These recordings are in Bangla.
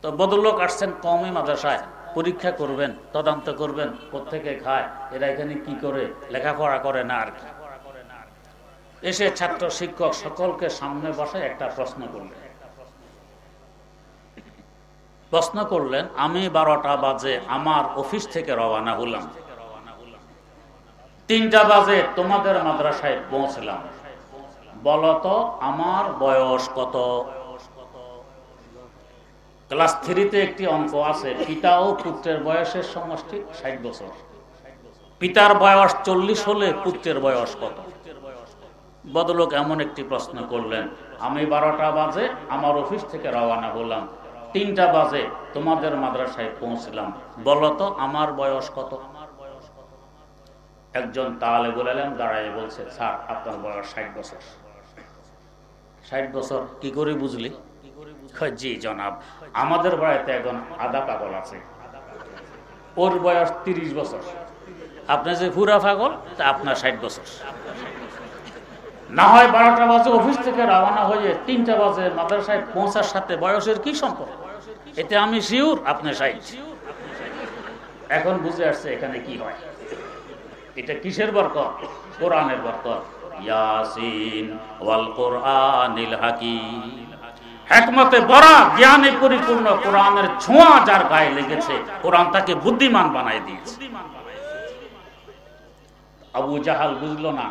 তো বদলোক আসছেন কওমি মাদ্রাসায়, পরীক্ষা করবেন, তদন্ত করবেন কোত্থেকে খায়, এরা এখানে কি করে, লেখাপড়া করে না আর কি। এসে ছাত্র শিক্ষক সকলকে সামনে বসে একটা প্রশ্ন করলেন, আমি 12টা বাজে আমার অফিস থেকে রওনা হলাম, 3টা বাজে তোমাদের মাদ্রাসায় পৌঁছলাম, বলতো আমার বয়স কত? ক্লাস 3-তে একটি অঙ্ক আছে, পিতা ও পুত্রের বয়সের সমষ্টি 60 বছর। পিতার বয়স 40 হলে পুত্রের বয়স কত? বদলোক এমন একটি প্রশ্ন করলেন, আমি 12টা বাজে আমার অফিস থেকে রওনা হলাম, 3টা বাজে তোমাদের মাদ্রাসায় পৌঁছলাম, বলতো আমার বয়স কত? একজন তালেবুল ইলম দাঁড়ায় বলছে, স্যার আপনার বয়স 60 বছর। 60 বছর কি করে বুঝলি? জি জনাব, আমাদের বাড়িতে একজন আধা পাগল আছে, ওর বয়স 30 বছর। আপনি যে পুরা পাগল, তা আপনার 60 বছর। না হয় 12টা বাজে অফিস থেকে রওনা হয়ে 3টা বাজে মাদ্রাসায় পৌঁছার সাথে বয়সের কি সম্পর্ক? এতে আমি শিওর আপনি 60। এখন বুঝে আসছে এখানে কি হয়। এটা কিসের বরকত? কোরআনের বরকত। ইয়াসিন ওয়াল কোরআনিল হাকিম, হিকমতে ভরা জ্ঞানে পরিপূর্ণ কোরআনের ছোঁয়া যার গায়ে লেগেছে, কোরআন তাকে বুদ্ধিমান বানায় দিয়েছে। আবু জাহাল বুঝলো না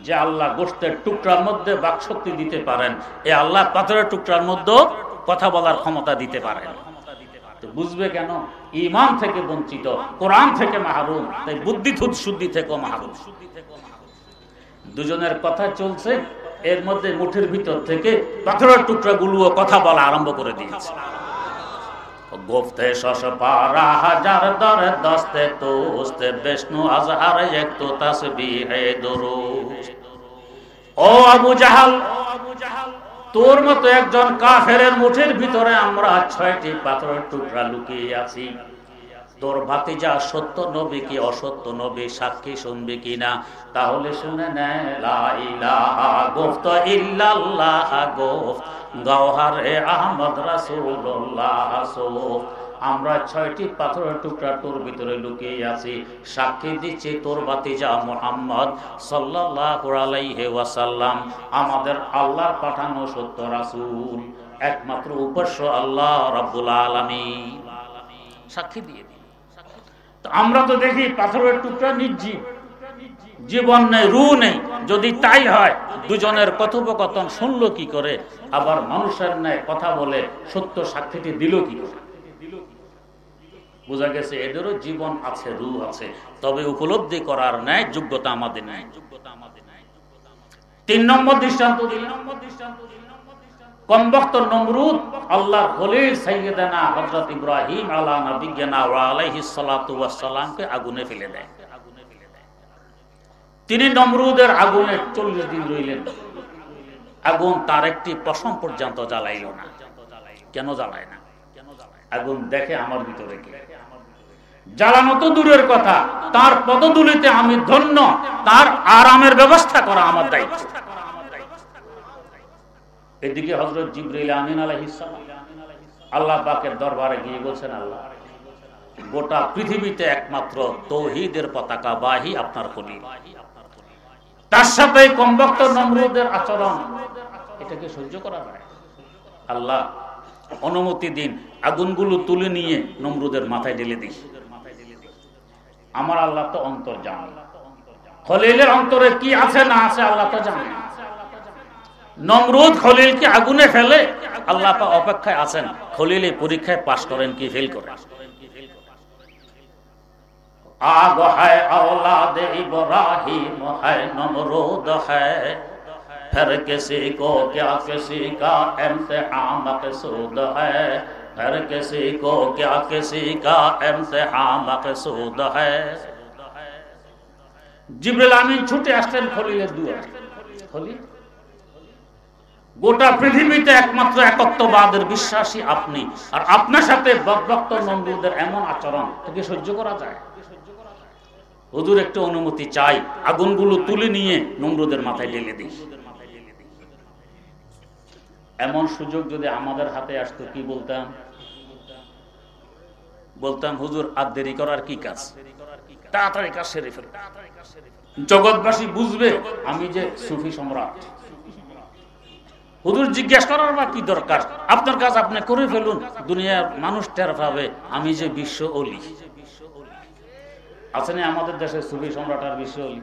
যে আল্লাহ গোশতের টুকরার মধ্যে বাকশক্তি দিতে পারেন, এ আল্লাহ পাথরের টুকরার মধ্যে কথা বলার ক্ষমতা দিতে পারেন। তো বুঝবে কেন? ঈমান থেকে বঞ্চিত, কোরআন থেকে মাহরুম, তাই বুদ্ধি শুদ্ধি থেকে মাহরুম। দুজনের কথা চলছে, এর মধ্যে মুঠের ভিতর থেকে পাথরের টুকরাগুলো কথা বলা আরম্ভ করে দিয়েছে। গোফতে শশ পারা হাজার দরে দস্তে তোস্তে বিষ্ণু আজহার একটু তাসবিহে দুরুদ। ও আবু জাহাল, তোর মতো একজন কাফেরের মুঠের ভিতরে আমরা 6টি পাথরের টুকরা লুকিয়ে আছি। তোর ভাতিজা সত্য নবী কি অসত্য নবী সাক্ষী শুনবি কিনা? তাহলে শুনে নে, লা ইলাহা গুফত ইল্লাল্লাহ গুফত, গওহারে আহমদ রাসূলুল্লাহ সুফ। আমরা 6টি পাথরের টুকরা তোর ভিতরে লুকিয়ে আছি, সাক্ষী দিচ্ছি তোর ভাতিজা মুহাম্মদ সাল্লাল্লাহু আলাইহি ওয়াসাল্লাম আমাদের আল্লাহর পাঠানো সত্য রাসূল, একমাত্র উপাস্য আল্লাহ রাব্বুল আলামিন। সাক্ষী দিয়ে দিই। আমরা তো দেখি পাথরের টুকরা নির্জীব, জীবন নেই, রূহ নেই। যদি তাই হয়, দুজনের কথোপকথন শুনলো কি করে? আবার মানুষের ন্যায় কথা বলে সত্য সাক্ষীটি দিল কি করে? বোঝা গেছে এদেরও জীবন আছে, রূহ আছে, তবে উপলব্ধি করার ন্যায় যোগ্যতা আমাদের নাই। 3 নম্বর দৃষ্টান্ত কমবক্ত নমরুদ আল্লাহর খলিল সাইয়্যিদানা হযরত ইব্রাহিম আলা নবিয়্যিনা ওয়া আলাইহিস সালাতু ওয়াস সালামকে আগুনে ফেলে দেয়। তিনি নমরুদের আগুনে 40 দিন রইলেন, আগুন তার একটি পশম পর্যন্ত জ্বালাইল না। কেন জ্বালায় না? আগুন দেখে আমার ভিতরে কি। জ্বালানো তো দূরের কথা, তার পদধূলিতে আমি ধন্য, তার আরামের ব্যবস্থা করা আমার দায়িত্ব। এদিকে হযরত জিবরাইল আমিন আলাইহিস সালাম আল্লাহ পাকের দরবারে গিয়ে বলছেন, আল্লাহ গোটা পৃথিবীতে একমাত্র তাওহীদের পতাকা বাহী আপনার খলিল, তার সাথে কমবক্ত নমরুদের আচরণ, এটাকে সহ্য করা যায়? আল্লাহ অনুমতি দিন, আগুনগুলো তুলে নিয়ে নমরুদের মাথায় ঢেলে দিই। আমার আল্লাহ তো অন্তর্যামী, খলিলের অন্তরে কি আছে না আছে আল্লাহ তো জানেন। নমরুদ খলিলকে আগুনে ফেলে, আল্লাহ পাক অপেক্ষায় আছেন খলিল এই পরীক্ষায় পাশ করেন কি ফেল করেন। आग है औलाद इब्राहिम है नमरूद है, फिर किसी को क्या किसी का इम्तिहान मकसूद है, फिर किसी को क्या किसी का इम्तिहान मकसूद है। जिब्रील आमीन छुटे আসলেন খলিলের দুয়ারে। খলিল, গোটা পৃথিবীতে একমাত্র একত্ববাদের বিশ্বাসী আপনি, আর আপনার সাথে বদবক্ত নমরুদের এমন আচরণ থেকে সহ্য করা যায়? হুজুর একটু অনুমতি চাই, আগুনগুলো তুলে নিয়ে নমরুদের মাথায় ঢেলে দিই। এমন সুযোগ যদি আমাদের হাতে আসতো কি বলতাম? বলতাম হুজুর আর দেরি করার কি কাজ, তাড়াতাড়ি কাজ সেরে ফেলুন, জগৎবাসী বুঝবে আমি যে সুফি সম্রাট। হুজুর জিজ্ঞেস করার বা কি দরকার, আপনার কাজ আপনি করে ফেলুন, দুনিয়ার মানুষ টের পাবে আমি যে বিশ্ব অলি। আছে না আমাদের দেশে সুফি সম্রাট আর বিশ্ব অলি?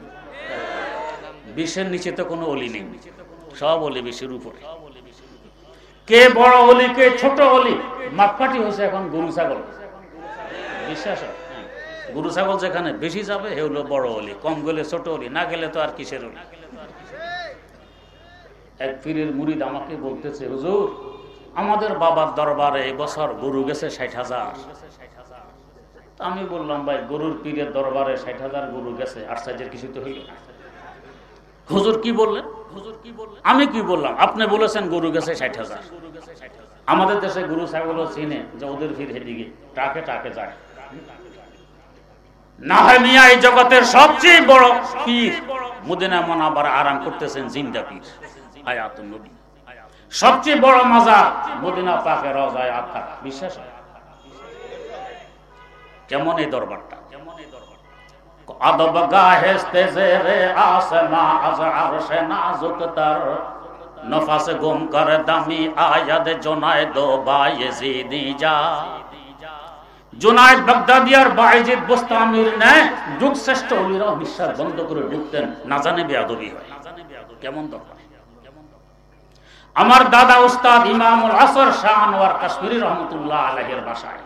বিশ্বের নিচে তো কোনো অলি নেই, সব অলি বিশ্বের উপরে। কে বড় অলি কে ছোট অলি মাপকাঠি হয়েছে এখন গরু ছাগল। বিশ্বাস হয়? গরু ছাগল যেখানে বেশি যাবে হে হলো বড় অলি, কম গেলে ছোট অলি, না গেলে তো আর কিসের অলি। এক পীরের মুরিদ আমাকে বলতেছে, হুজুর আমাদের বাবার দরবারে এবছর গরু গেছে 60,000। আমি বললাম ভাই গরুর পীরের দরবারে 60,000 গরু গেছে, আশ্চর্যের কিছু তো হইল না। হুজুর কি বললেন? আমি কি বললাম? আপনি বলেছেন গরু গেছে 60,000। আমাদের দেশে গরু ছাগলও চিনে যে ওদের ফির হেদিকে টাকে টাকে যায় না হয় মিয়া। এই জগতের সবচেয়ে বড় পীর মদিনা মুনাওয়ারা আরাম করতেছেন জিন্দা পীর হায়াতুন নবী। সবচেয়ে বড় মাজার মদিনা পাকের রওজায়ে আতহার। বিশ্বাস হয়? কেমন এই দরবারটা? আদব গাহেস্তে জেরে আসনা আজ আরশে নাজুক তার নফাস গুম করে দামি আয়াদ জুনায়েদ বায়েজিদি যা। জুনায়েদ বাগদাদি আর বায়েজিদ বুস্তামির নে যুগ শ্রেষ্ঠ ওলিরা বিশ্বাস বন্ধ করে ঢুকতেন, না জানে বেয়াদবি হয়। কেমন দরবার! আমার দাদা উস্তাদ ইমামুল আসর শাহ আনোয়ার কাশ্মীরি রহমতুল্লাহ আলাইহির বাসায়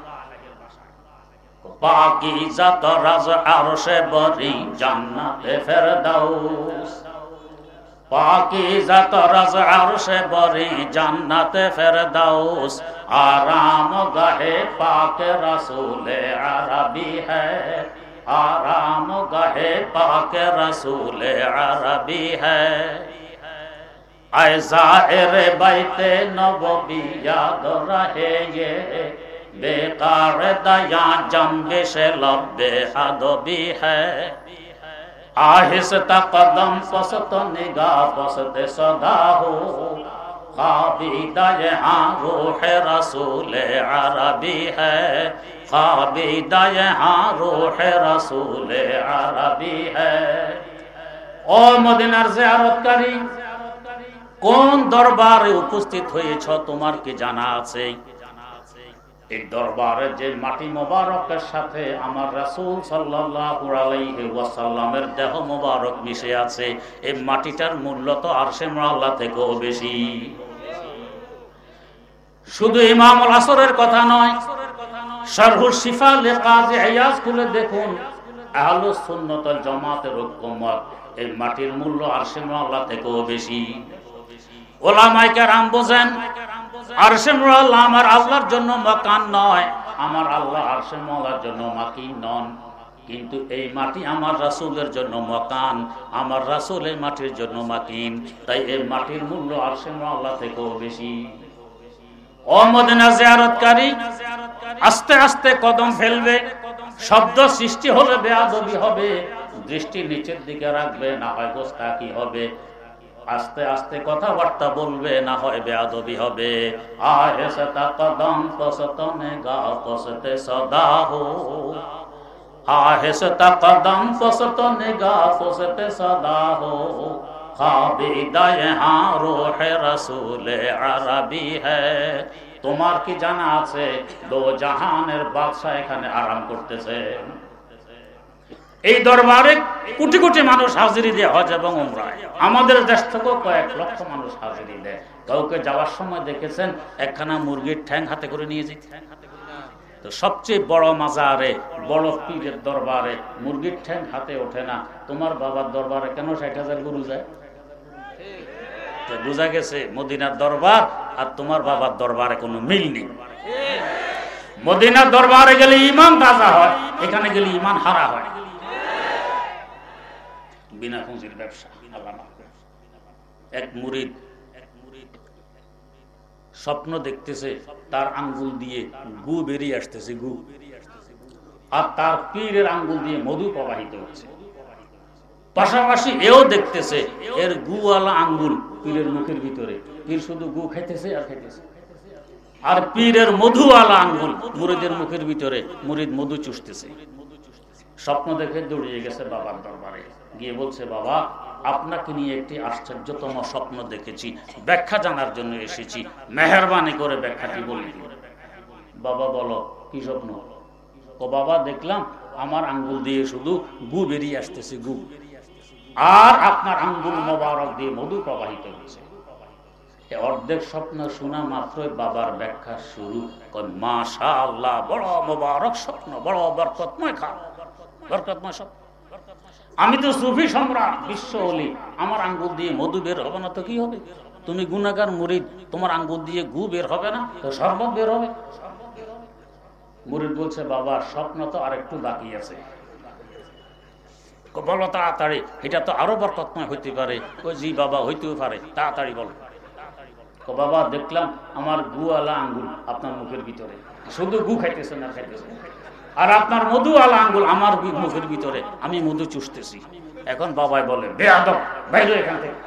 পাকিজাত রাজ আরশে বরি জান্নাতে ফেরদাউস, পাকিজাত রাজ আরশে বরি জান্নাতে ফেরদাউস, আরাম গাহে পাক রসূলে আরবি হ্যায়, আরাম গাহে পাক রসূলে আরবি হ্যায়। आए ज़ाहिर बैते नबवी याद रहे ये, बेकार दया जंबिश लब्बे अदबी है। आहिस्ता कदम पस्त निगाह पस्त सदा हो, ख्वाबीदा यहाँ रूह रसूल अरबी है, ख्वाबीदा यहाँ रूह रसूल अरबी है। ओ मदीनार ज़ियारतकारी কোন দরবারে উপস্থিত হয়েছ তোমার কি জানা আছে? এই দরবারে যে মাটি মোবারকের সাথে আমার রাসূল সাল্লাল্লাহু আলাইহি ওয়াসাল্লামের দেহ মোবারক মিশে আছে, এই মাটিটার মূল্য তো আরশে আল্লাহ থেকেও বেশি। শুধু ইমামুল আসরের কথা নয়, শারহুস শিফা লিকাজি ইয়াজ খুলে দেখুন, আহলুস সুন্নাত ওয়াল জামাতের ঐক্যমত এই মাটির মূল্য আরশে আল্লাহ থেকেও বেশি। ওলামায়ে কেরাম বোঝেন আরশে আল্লাহ আমার আল্লাহর জন্য মাকান নয়, আমার আল্লাহ আরশে আল্লাহর জন্য মাকিন নন, কিন্তু এই মাটি আমার রাসূলের জন্য মাকান, আমার রাসূল এই মাটির জন্য মাকিন, তাই এই মাটির মূল্য আরশে আল্লাহ থেকেও বেশি। ও মদিনা জিয়ারতকারী, আস্তে আস্তে কদম ফেলবে, শব্দ সৃষ্টি হলে বেয়াদবি হবে, দৃষ্টি নিচের দিকে রাখবে, না হয় গোস্তাকি হবে, আস্তে আস্তে কথাবার্তা বলবে, না হয় বেয়াদবি হবে। আহেস্তা কদম পসতে নিগাহ পসতে সদা হো, আহেস্তা কদম পসতে নিগাহ পসতে সদা হো, খ্বাবিদা यहाँ रूह रसूल अरबी है। তোমার কি জানা আছে দো জাহানের বাদশা এখানে আরাম করতেছে? এই দরবারে কোটি কোটি মানুষ হাজিরি দেয় হজ এবং উমরায়, আমাদের দেশ থেকেও কয়েক লক্ষ মানুষ হাজিরি দেয়। কাউকে যাওয়ার সময় দেখেছেন একখানা মুরগির ঠ্যাং হাতে করে নিয়ে যেতে? তো সবচেয়ে বড় মাজারে বড় পীরের দরবারে মুরগির ঠ্যাং হাতে ওঠে না, তোমার বাবার দরবারে কেন 60,000 গরু যায়? বুঝা গেছে মদিনার দরবার আর তোমার বাবার দরবারে কোনো মিল নেই। মদিনার দরবারে গেলে ঈমান তাজা হয়, এখানে গেলে ঈমান হারা হয়। বিনা পুঁজির ব্যবসা। এক মুরিদ স্বপ্ন দেখতেছে তার আঙ্গুল দিয়ে গু বেরিয়ে আসতেছে, গু, আর তার পীরের আঙ্গুল দিয়ে মধু প্রবাহিত হচ্ছে। পাশাপাশি এও দেখতেছে এর গুওয়ালা আঙ্গুল পীরের মুখের ভিতরে, পীর শুধু গু খাইতেছে আর খাইতেছে। আর পীরের মধুওয়ালা আঙ্গুল মুরিদের মুখের ভিতরে, মুরিদ মধু চুষতেছে। স্বপ্ন দেখে দৌড়িয়ে গেছে বাবার দরবারে, গিয়ে বলছে, বাবা আপনাকে নিয়ে একটি আশ্চর্যতম স্বপ্ন দেখেছি, ব্যাখ্যা জানার জন্য এসেছি, মেহেরবানি করে ব্যাখ্যাটি বলে দিন। বাবা বলো কি স্বপ্ন? ও বাবা দেখলাম আমার আঙ্গুল দিয়ে শুধু গু বেরিয়ে আসতেছে, গু, আর আপনার আঙ্গুল মোবারক দিয়ে মধু প্রবাহিত হচ্ছে। অর্ধেক স্বপ্ন শোনা মাত্রই বাবার ব্যাখ্যা শুরু। মাশাআল্লাহ, বড় মোবারক স্বপ্ন, বড় বরকতময় খা, বরকতময় স্বপ্ন। আমি তো সুফি সম্রাট, বিশ্ব ওলি, আমার আঙ্গুল দিয়ে মধু বের হবে না তো কি হবে? তুমি গুনাহগার মুরিদ, তোমার আঙ্গুল দিয়ে গু বের হবে না তো শরবত বের হবে। মুরিদ বলছে, বাবা স্বপ্ন তো আরেকটু বাকি আছে, বলো তাড়াতাড়ি, এটা তো আরো বরকতময় হইতে পারে। ওই জি বাবা, হইতেও পারে, তাড়াতাড়ি বলো। বাবা দেখলাম আমার গুওয়ালা আঙ্গুল আপনার মুখের ভিতরে, শুধু গু খাইতেছে না খাইতেছে, আর আপনার মধুওয়ালা আঙ্গুল আমার মুখের ভিতরে, আমি মধু চুষতেছি। এখন বাবাই বলে, বেয়াদব, বাইরে এখান থেকে,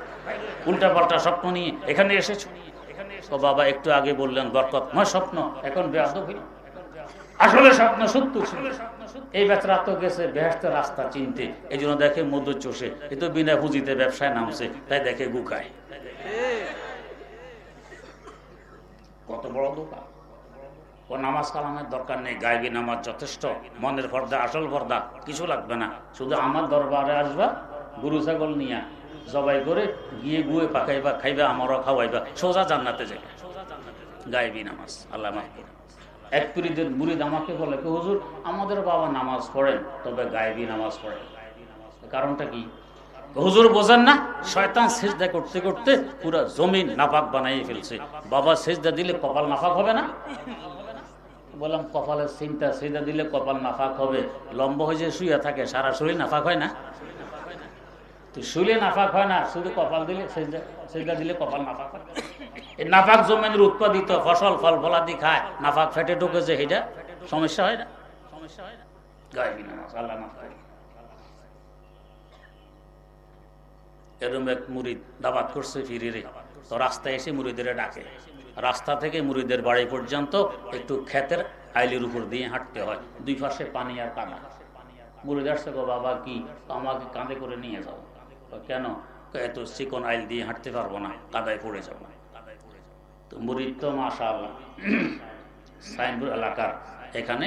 উল্টা পাল্টা স্বপ্ন নিয়ে এখানে এসেছো। তো বাবা একটু আগে বললেন বরকতময় স্বপ্ন, এখন বেয়াদব হইল। আসলে স্বপ্ন সত্য ছিল। এই বেচারা তো গেছে বেহেশতের রাস্তা চিনতে, এই জন্য দেখে মধু চষে, এ তো বিনা পুঁজিতে ব্যবসায় নামছে, তাই দেখে গু খায়। কত বড় দোকান! ও নামাজ কালামের দরকার নেই, গায়েবী নামাজ যথেষ্ট, মনের পর্দা, আসল পর্দা কিছু লাগবে না। শুধু আমার দরবারে আসবা, গরু ছাগল নিয়া জবাই করে গিয়ে গুয়ে পাকাইবা, খাইবা, আমারও খাওয়াইবা, সোজা জান্নাতে যাবে। গায়েবী নামাজ, আল্লাহ মাফ করুন। এক পীরের মুরিদ আমাকে বলে, হুজুর আমাদের বাবা নামাজ পড়েন, তবে গায়েবী নামাজ পড়েন, কারণটা কি? হুজুর বোঝেন না, শয়তান সিজদা করতে করতে পুরো জমিন নাপাক বানাইয়ে ফেলছে। বাবা সিজদা দিলে কপাল নাপাক হবে না? বললাম কপালের চিন্তা, সিজদা দিলে কপাল নাপাক হবে, লম্ব হয়ে যে শুয়ে থাকে সারা শরীর নাপাক হয় না? তো শুলে নাপাক হয় না, শুধু কপাল দিলে, সিজদা দিলে কপাল নাপাক হয়। এই নাপাক জমিনের উৎপাদিত ফসল ফল ফলাদি খায়, নাপাক ফেটে ঢুকেছে, এটা সমস্যা হয় না? সমস্যা হয় না? গায়েবী নামাজ, আল্লাহ মাফ করে। এরকম এক মুরিদ দাওয়াত করছে ফিরিরে, তো রাস্তায় এসে মুরিদের ডাকে। রাস্তা থেকে মুরিদের বাড়ি পর্যন্ত একটু ক্ষেতের আইলের উপর দিয়ে হাঁটতে হয়, দুই পাশে পানি আর কাদা। মুরিদ আসছে, গো বাবা কি, আমাকে কাঁধে করে নিয়ে যাও। কেন? এত চিকন আইল দিয়ে হাঁটতে পারবো না, কাদায় পড়ে যাবো। তো মুরিদ তো মাশাআল্লাহ সাইনপুর এলাকার এখানে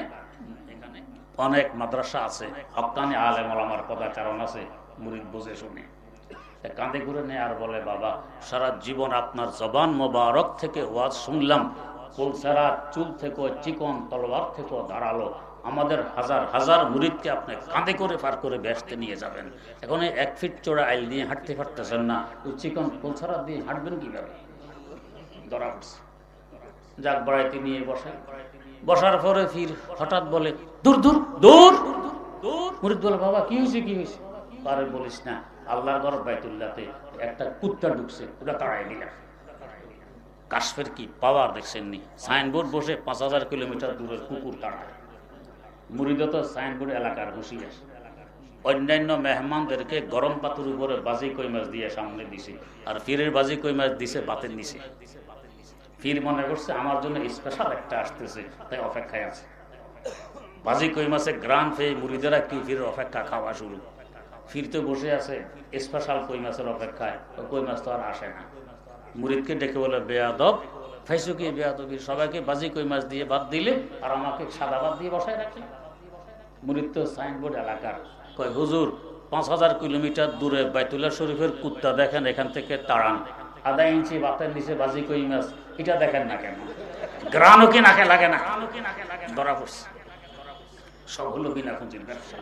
অনেক মাদ্রাসা আছে, হক্কানি আলেম ওলামার পদাচারণ আছে, মুরিদ বুঝে শুনে কাঁধে করে নেয় আর বলে, বাবা সারা জীবন আপনার জবান মোবারক থেকে ওয়াজ শুনলাম, কুলসারা চুল থেকে চিকন, তলোয়ার থেকে ধারালো, আমাদের হাজার হাজার মুরিদকে আপনি কাঁধে করে পার করে বেহেশতে নিয়ে যাবেন। এখন 1 ফিট চড়া আইল দিয়ে হাঁটতে পারতেছেন না, ওই চিকন কুলসারা দিয়ে হাঁটবেন কিভাবে? ধরা পড়ছে। যাক বাড়াইতে নিয়ে বসে, বসার পরে ফির হঠাৎ বলে, দূর দূর দূর দূর। মুরিদ বলে, বাবা কি হয়েছে, কি হয়েছে? আরে বলিস না, আল্লাহর ঘর বাইতুল্লাহতে একটা কুত্তা ঢুকছে, ওটা তাড়াই দিলাম। কাশফের কি পাওয়ার দেখছেন নি? সাইনবোর্ড বসে 5000 কিলোমিটার দূরের কুকুর তাড়ায়। মুরিদ তো সাইনবোর্ড এলাকার হুঁশিয়ার। অন্যান্য মেহমানদেরকে গরম পাতুর উপরে বাজি কই মাছ দিয়ে সামনে দিছে, আর ফিরের বাজি কই মাছ দিছে বাতের নিচে। ফির মনে করছে আমার জন্য স্পেশাল একটা আসতেছে, তাই অপেক্ষায় আছে। বাজি কই মাছে গ্রান পেয়ে মুরিদেরা কি ফিরের অপেক্ষা, খাওয়া শুরু। ফির তো বসে আছে স্পেশাল কই মাছের অপেক্ষায়, কই মাছ তো আর আসে না। মুরিদকে ডেকে বলে, বেয়াদব, ফাইসু কি বেয়াদবি, সবাইকে বাজি কই মাছ দিয়ে বাদ দিলে আর আমাকে সাদা বাদ দিয়ে বসায় রাখলে। মুরিদ তো সাইনবোর্ড এলাকার, কয় হুজুর 5000 কিলোমিটার দূরে বাইতুল্লাহ শরীফের কুত্তা দেখেন, এখান থেকে তাড়ান, 1/2 ইঞ্চি বাতের নিচে বাজি কই মাছ, এটা দেখেন না কেন? গ্রানও কি নাকে লাগে না? ধরা পড়ছে। সব হলো বিনা পুঁজির ব্যবসা।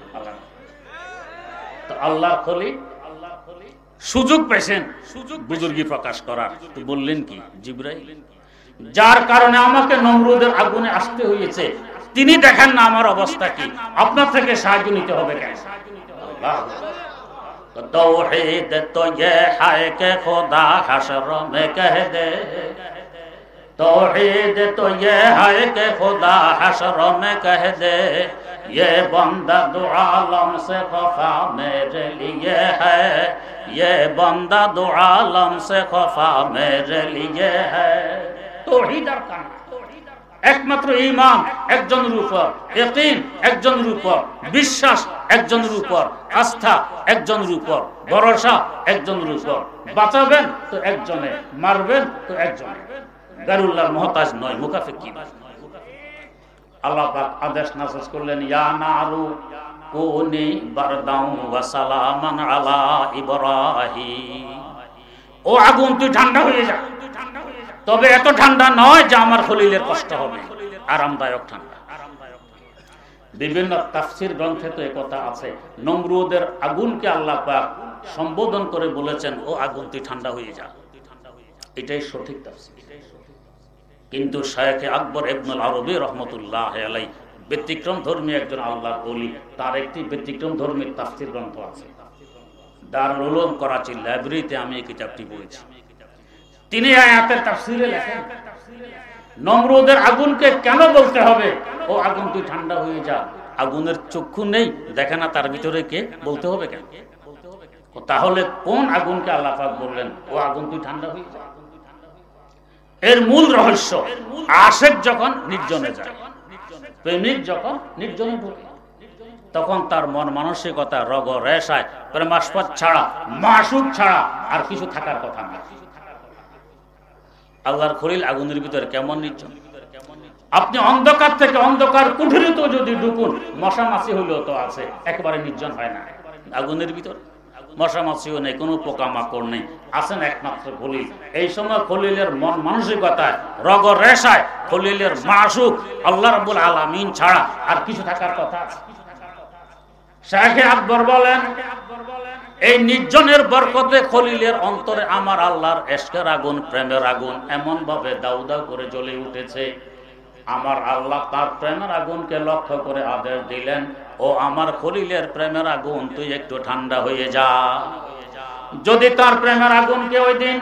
তো আল্লাহর খলি সুযোগ পেয়েছেন বুজুর্গি প্রকাশ করার, তো বললেন কি জিবরাইল, যার কারণে আমাকে নমরুদের আগুনে আসতে হয়েছে, তিনি দেখেন না আমার অবস্থা কি, আপনার থেকে সাহায্য নিতে হবে কেন? तौहीद तो ये है कि खुदा हशर में कह दे, तौहीद तो ये है कि खुदा हशर में कह दे, ये बंदा दो आलम से खफा मेरे लिए है, ये बंदा दो आलम से खफा मेरे लिए है। तौहीद একমাত্র ঈমান একজনের উপর, ইয়াকিন একজনের উপর, বিশ্বাস একজনের উপর, আস্থা একজনের উপর, ভরসা একজনের উপর। বাঁচাবেন তো একজনে, মারবেন তো একজনে। গায়রুল্লাহর মুহতাজ নয়, মুকাফির কি নয়। আল্লাহ পাক আদেশ নাযিল করলেন, ইয়া নারু কুনি বারদাউ ওয়া সালামান আলা ইব্রাহিম। ও আগুন তুই ঠান্ডা হয়ে যা, তবে এত ঠান্ডা নয় যে আমার খলিলের কষ্ট হবে, আরামদায়ক ঠান্ডা। বিভিন্ন তাফসীর গ্রন্থে তো একথা আছে, নমরুদের আগুনকে আল্লাহ পাক সম্বোধন করে বলেছেন, ও আগুন তুই ঠান্ডা হয়ে যা। এটাই সঠিক তাফসীর। কিন্তু শায়খ আকবর ইবনুল আরবী রাহমাতুল্লাহ আলাইহি ব্যতিক্রম ধর্মী একজন আল্লাহর ওলি, তার একটি ব্যতিক্রম ধর্মী তাফসীর গ্রন্থ আছে। দারুল উলুম করাচির লাইব্রেরিতে আমি এই কিতাবটি পড়েছি। তিনি আয়াতের তাফসীরে লেখেন, নমরুদের আগুনকে কেন বলতে হবে ও আগুন তুই ঠান্ডা হয়ে যা? আগুনের চক্ষু নেই, দেখে না তার ভিতরে কে? বলতে হবে কেন? তাহলে কোন আগুনকে আল্লাহ পাক বললেন ও আগুন তুই ঠান্ডা হয়ে যা? এর মূল রহস্য, আশিক যখন নির্জনে যায়, প্রেমিক যখন নির্জনে ঢোকে, তখন তার মন মানসিকতা রগ রেশায় প্রেমাস্পদ ছাড়া, মাসুক ছাড়া আর কিছু থাকার কথা না। আল্লাহর খলিল আগুনের ভিতরে কেমন নির্জন। আপনি অন্ধকার থেকে অন্ধকার কুঠুরিতে যদি ঢুকুন, মশা মাছি হলেও তো আছে, একেবারে নির্জন হয় না। আগুনের ভিতর মশা মাছিও নেই, কোনো পোকামাকড় নেই, আছেন একমাত্র খলিল। এই সময় খলিলের মন মানসিকতায় রগ রেশায় খলিলের মাসুক আল্লাহ রাব্বুল আলামিন ছাড়া আর কিছু থাকার কথা আছে? শায়খ আকবর বলেন, এই নির্জনের বরকতে খলিলের অন্তরে আমার আল্লাহর ইশকের আগুন, প্রেমের আগুন এমন ভাবে দাউ দাউ করে জ্বলে উঠেছে। আমার আল্লাহ তার প্রেমের আগুনকে লক্ষ্য করে আদেশ দিলেন, ও আমার খলিলের প্রেমের আগুন তুই একটু ঠান্ডা হয়ে যা। যদি তার প্রেমের আগুনকে ওই দিন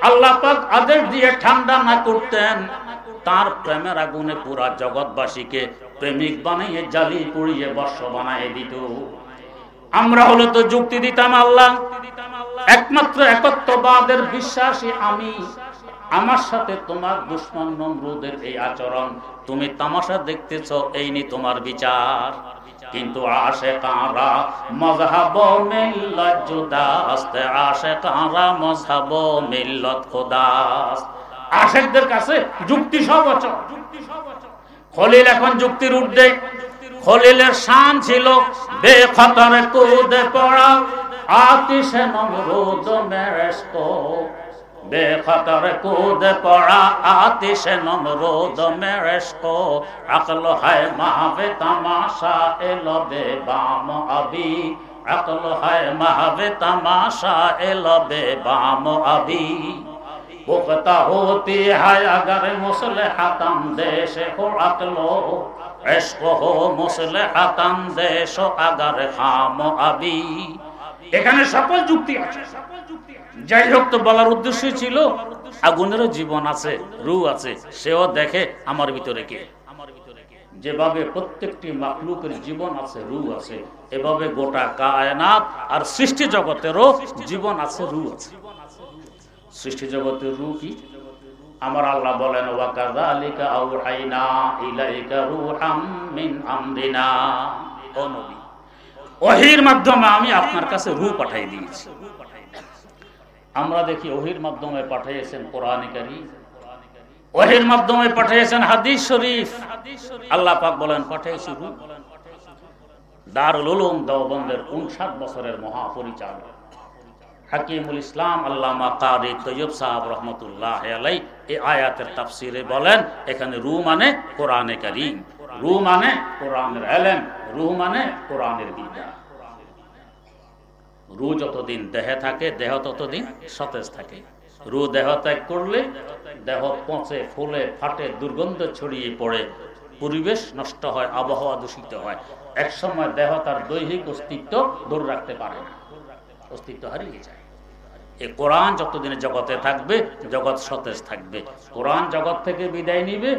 আল্লাহ পাক আদেশ দিয়ে ঠান্ডা না করতেন, তার প্রেমের আগুনে পুরা জগৎবাসীকে প্রেমিক বানিয়ে জ্বালিয়ে পুড়িয়ে বর্ষ বানিয়ে দিত। আমরা হলো তো যুক্তি দিতাম, আল্লাহ একমাত্র একত্ববাদের বিশ্বাসী আমি, আমার সাথে তোমার দুশমন নমরুদের এই আচরণ, তুমি তামাশা দেখতেছ, এই নি তোমার বিচার। কিন্তু আশিকারা মযহাব মিল্লাত জুদাস্ত, আশিকারা মযহাব মিল্লাত খুদাস্ত। আশিকদের কাছে যুক্তি সব অচল। খলিল এখন যুক্তির ঊর্ধ্বে। খলিলের শান ছিল বেখতরে কুদে পড়া, আতিশে নমরুদ মেরেশকো। बेखतर कूद पड़ा आतिश नमरूद में रश्को, अक्ल है महवे तमाशा एलबे बाम अभी, अक्ल है महवे तमाशा एलबे बाम अभी। पुख्ता होती है अगर मुसलहतन देश हो अक्लो, इश्क हो मुसलहतन देश अगर खाम अभी। এখানে সকল যুক্তি আছে। যাই হোক, তো বলার উদ্দেশ্য ছিল আগুনেরও জীবন আছে, রূহ আছে, সেও দেখে আমার ভিতরে কে। যেভাবে প্রত্যেকটি মাখলুকের জীবন আছে, রূহ আছে, এভাবে গোটা কায়নাত আর সৃষ্টি জগতেরও জীবন আছে, রূহ আছে। সৃষ্টি জগতের রূহ কি? আমার আল্লাহ বলেন, ওয়া কাযালিকা আওহাইনা ইলাইকা রূহাম মিন আমরিনা। ও নবী, ওহীর মাধ্যমে আমি আপনার কাছে রূহ পাঠিয়ে দিয়েছি। আমরা দেখি ওহীর মাধ্যমে পাঠিয়েছেন কোরআনে কারীম, ওহীর মাধ্যমে পাঠিয়েছেন হাদিস শরীফ। আল্লাহ পাক বলেন পাঠিয়েছি রূহ। দারুল উলুম দেওবন্দের 59 বছরের মহাপরিচালক হাকিমুল ইসলাম আল্লামা কারি তৈয়ব সাহেব রহমতুল্লাহ আলাইহি এই আয়াতের তাফসিরে বলেন, এখানে রূহ মানে কোরআনে কারীম, রূহ মানে কোরআনের ইলম, রূহ মানে কোরআনের বিদ্যা। রূহ যতদিন দেহে থাকে, দেহ ততদিন সতেজ থাকে। রূহ দেহ ত্যাগ করলে দেহ পচে, ফুলে, ফাটে, দুর্গন্ধ ছড়িয়ে পড়ে, পরিবেশ নষ্ট হয়, আবহাওয়া দূষিত হয়। এক সময় দেহ তার দৈহিক অস্তিত্ব ধরে রাখতে পারে না, অস্তিত্ব হারিয়ে যায়। এই কোরআন যতদিন জগতে থাকবে, জগৎ সতেজ থাকবে। কোরআন জগৎ থেকে বিদায় নিবে,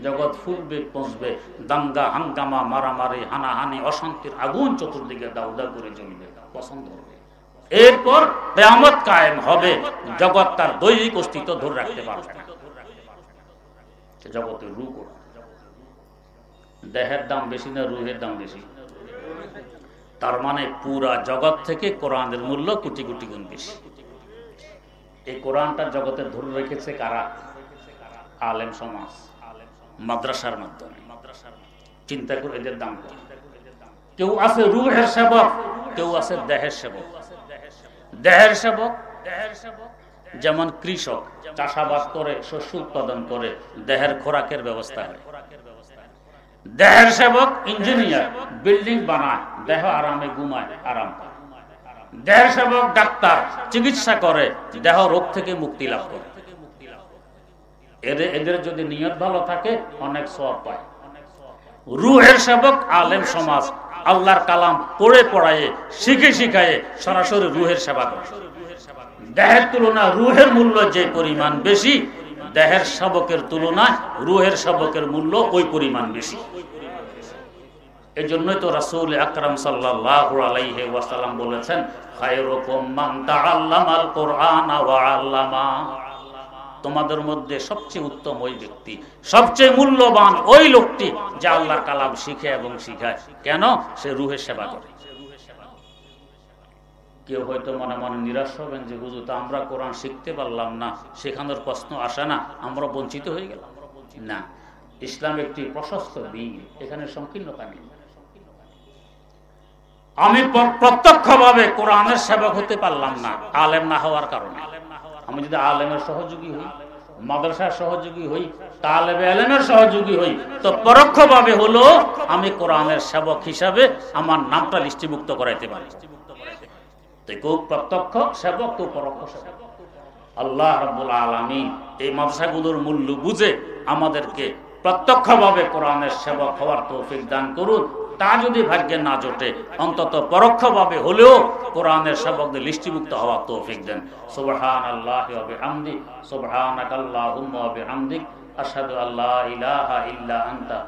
জগৎ ফুলবে, পচবে, দাঙ্গা হাঙ্গামা, মারামারি, হানাহানি, অশান্তির আগুন চতুর্দিকে দাউদা করে জ্বলবে, পছন্দ হবে। এরপর কিয়ামত কায়েম হবে, জগৎ তার দৈহিক অস্তিত্ব ধরে রাখতে পারবে না। জগতের রূহ। দেহের দাম বেশি না রুহের দাম বেশি? তার মানে পুরা জগৎ থেকে কোরআনের মূল্য কোটি কোটি গুণ বেশি। এই কোরআনটা জগতে ধরে রেখেছে কারা? আলেম সমাজ, মাদ্রাসার মাধ্যমে। চিন্তা করে এদের দাম কত। কেউ আছে রুহের সেবক, কেউ আছে দেহের সেবক। দেহের সেবক যেমন কৃষক চাষাবাদ করে, শস্য উৎপাদন করে, দেহের খোরাকের ব্যবস্থা হয়। দেহের সেবক ইঞ্জিনিয়ার, বিল্ডিং বানায়, দেহ আরামে ঘুমায়, আরাম পায়। দেহের সেবক ডাক্তার, চিকিৎসা করে, দেহ রোগ থেকে মুক্তি লাভ করে। এদের যদি নিয়ত ভালো থাকে অনেক সওয়াব পায়। রুহের সেবক আলেম সমাজ আল্লাহর কালাম পড়ে পড়ায়, শিখে শিখায়, সরাসরি রুহের সেবা করে। দেহের তুলনায় রুহের মূল্য যে পরিমাণ বেশি, দেহের সেবকের তুলনায় রুহের সেবকের মূল্য ওই পরিমাণ বেশি। এই জন্যই তো রাসূল আকরাম সাল্লাল্লাহু আলাইহি ওয়াসাল্লাম বলেছেন, খায়রুকুম মান তাআল্লামাল কুরআনা ওয়া আল্লামা। তোমাদের মধ্যে সবচেয়ে উত্তম ওই ব্যক্তি, সবচেয়ে মূল্যবান ওই লোকটি যে আল্লাহর কালাম শিখে এবং শিখায়। কেন? সে রুহের সেবা করে। কেউ হয়তো মনে মনে নিরাশ হবেন যে হুজুর, তো আমরা কোরআন শিখতে পারলাম না, শেখানোর প্রশ্ন আসে না, আমরা বঞ্চিত হয়ে গেলাম। না, ইসলাম একটি প্রশস্ত দিন, এখানে সংকীর্ণতা নেই। আমি প্রত্যক্ষভাবে কোরআনের সেবক হতে পারলাম না আলেম না হওয়ার কারণে। আমি যদি আলেমের সহযোগী হই, মাদ্রাসার সহযোগী হই, তালেবে ইলমের সহযোগী হই, তো পরোক্ষভাবে হলো আমি কোরআনের সেবক হিসাবে আমার নামটা লিস্টিভুক্ত করাইতে পারি। কেউ প্রত্যক্ষ সেবক, কেউ পরোক্ষ সেবক। আল্লাহ রাব্বুল আলামিন এই মাদ্রাসাগুলোর মূল্য বুঝে আমাদেরকে প্রত্যক্ষভাবে কোরআনের সেবক হওয়ার তৌফিক দান করুন। তা যদি ভাগ্যে না জোটে, অন্তত পরোক্ষভাবে হলেও কোরআনের সেবকদের লিস্টিভুক্ত হওয়ার তৌফিক দেন। সুবহানাল্লাহি ওয়া বিহামদিহি, সুবহানাকাল্লাহুম্মা ওয়া বিহামদিক, আশহাদু আল্লা ইলাহা ইল্লা আনতা,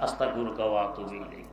আস্তাগফিরুকা ওয়া আতুবু ইলাইক।